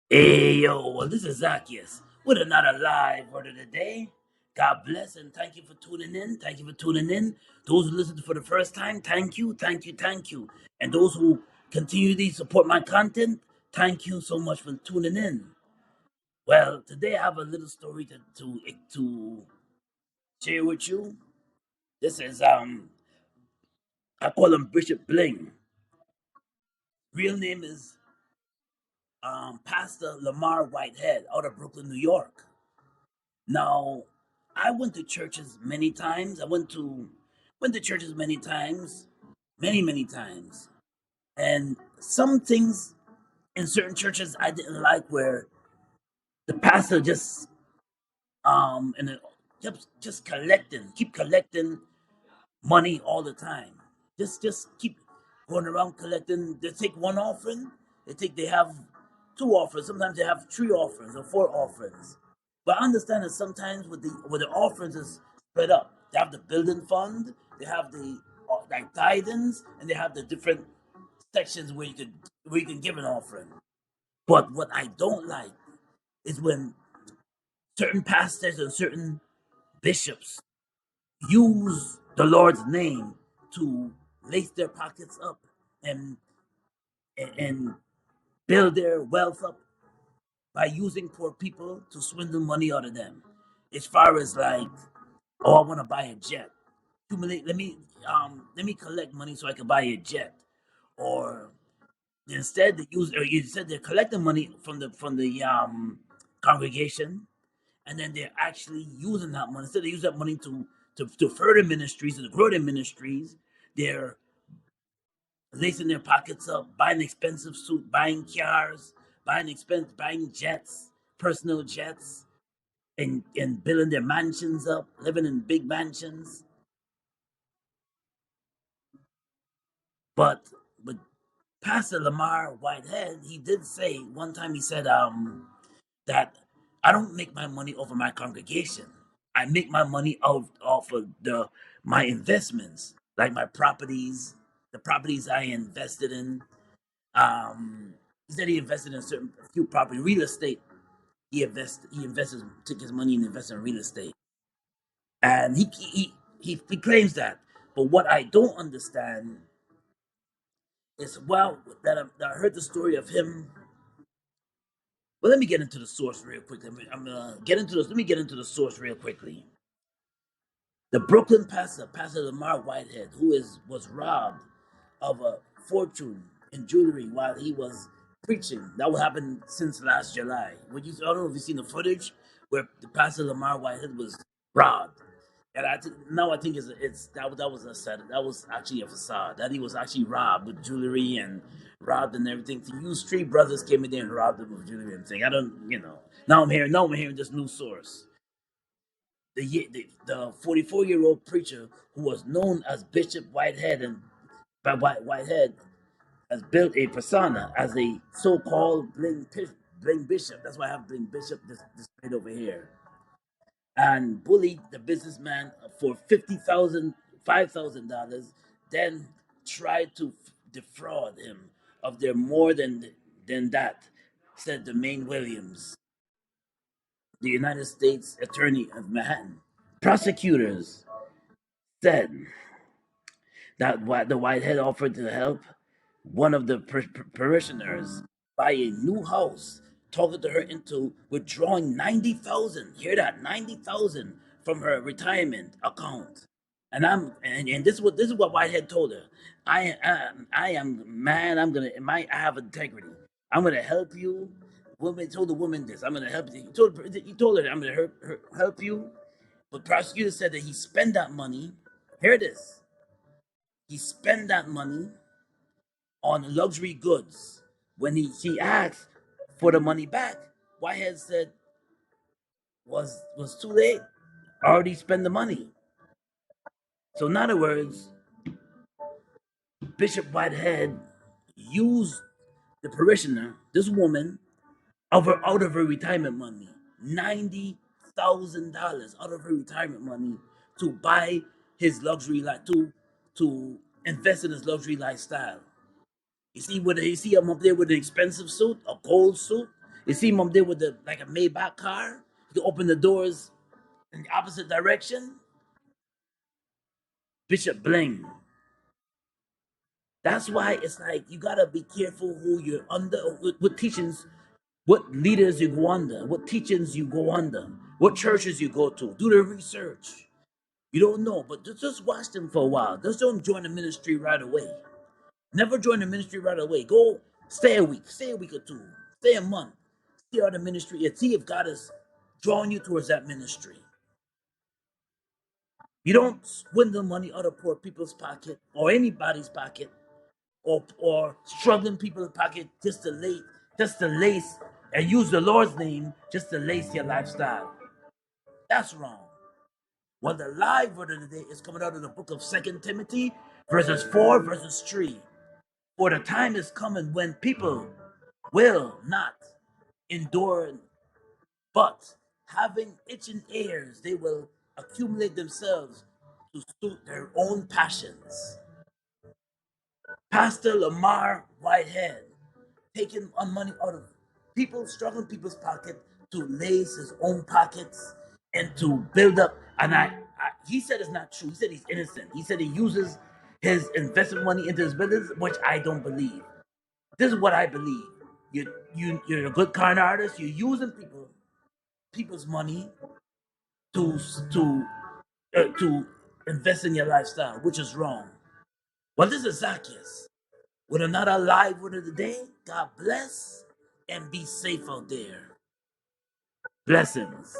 Hey yo, well this is Zaccheus with another live word of the day. God bless and thank you for tuning in. Thank you for tuning in. Those who listen for the first time, thank you, thank you, thank you. And those who continually support my content, thank you so much for tuning in. Well, today I have a little story to share with you. This is I call him Bishop Bling. Real name is Pastor Lamar Whitehead out of Brooklyn, New York. Now, I went to churches many times. I went to churches many times, many times, and some things in certain churches I didn't like, where the pastor and it kept just keep collecting money all the time. Just keep going around collecting. They take one offering. They have two offerings. Sometimes they have three offerings or four offerings. But I understand that sometimes with the offerings is spread up. They have the building fund. They have the like tithings, and they have the different sections where you can give an offering. But what I don't like is when certain pastors and certain bishops use the Lord's name to lace their pockets up and and build their wealth up by using poor people to swindle money out of them. As far as like, oh, I want to buy a jet. Accumulate. Let me collect money so I can buy a jet. Or instead they're collecting money from the congregation, and then they're actually using that money. Instead, they use that money to further ministries and to grow their ministries. They're lacing their pockets up, buying expensive suit, buying cars, buying jets, personal jets, and building their mansions up, living in big mansions. But Pastor Lamar Whitehead, he did say one time, he said that I don't make my money over my congregation. I make my money out off of the my investments, like my properties, the properties I invested in. He said he invested in a few property, real estate. Took his money and invested in real estate, and he claims that. But what I don't understand is, well, that I heard the story of him. Well, let me get into the source real quick. I'm gonna get into this. Let me get into the source real quickly. The Brooklyn pastor, Pastor Lamar Whitehead, was robbed of a fortune in jewelry while he was preaching. That would happen since last July. I don't know if you've seen the footage where the Pastor Lamar Whitehead was robbed. And now I think that was a set. That was actually a facade. That he was actually robbed with jewelry and robbed and everything. To use three brothers came in there and robbed him with jewelry and thing. I don't, Now I'm hearing this new source. The 44-year-old preacher who was known as Bishop Whitehead, and by Whitehead has built a persona as a so-called bling bishop. That's why I have bling bishop displayed over here, and bullied the businessman for $5,000. Then tried to defraud him of their more than that, said Domain Williams, the United States Attorney of Manhattan. Prosecutors said that the Whitehead offered to help one of the parishioners buy a new house, talking to her into withdrawing 90,000. Hear that, 90,000 from her retirement account. And this is what Whitehead told her. I am man. I have integrity. I'm gonna help you. Woman told the woman this. I'm gonna help you. He told her I'm gonna help you. But prosecutor said that he spent that money. Hear this. He spent that money on luxury goods. When she asked for the money back, Whitehead said was too late. Already spent the money. So in other words, Bishop Whitehead used the parishioner, this woman, out of her retirement money, $90,000 out of her retirement money to buy his luxury like to invest in his luxury lifestyle. You see him up there with an expensive suit, a gold suit. You see him up there with the like a Maybach car. You can open the doors in the opposite direction. Bishop Bling. That's why it's like you gotta be careful who you're under, what teachings, what leaders you go under, what teachings you go under, what churches you go to. Do the research. You don't know, but just watch them for a while. Just don't join the ministry right away. Never join the ministry right away. Go stay stay a week or two, stay a month, see how the ministry is. See if God is drawing you towards that ministry. You don't swindle money out of poor people's pocket or anybody's pocket or struggling people's pocket just to lace and use the Lord's name just to lace your lifestyle. That's wrong. Well, the live word of the day is coming out of the book of Second Timothy, verses 4, verses 3. For the time is coming when people will not endure, but having itching ears, they will accumulate themselves to suit their own passions. Pastor Lamar Whitehead taking money out of struggling people's pocket to lace his own pockets and to build up. And he said it's not true. He said he's innocent. He said he uses his investment money into his business, which I don't believe. This is what I believe. You're a good kind artist. You're using people's money to to invest in your lifestyle, which is wrong. Well, this is Zaccheus with another live word of the day. God bless and be safe out there. Blessings.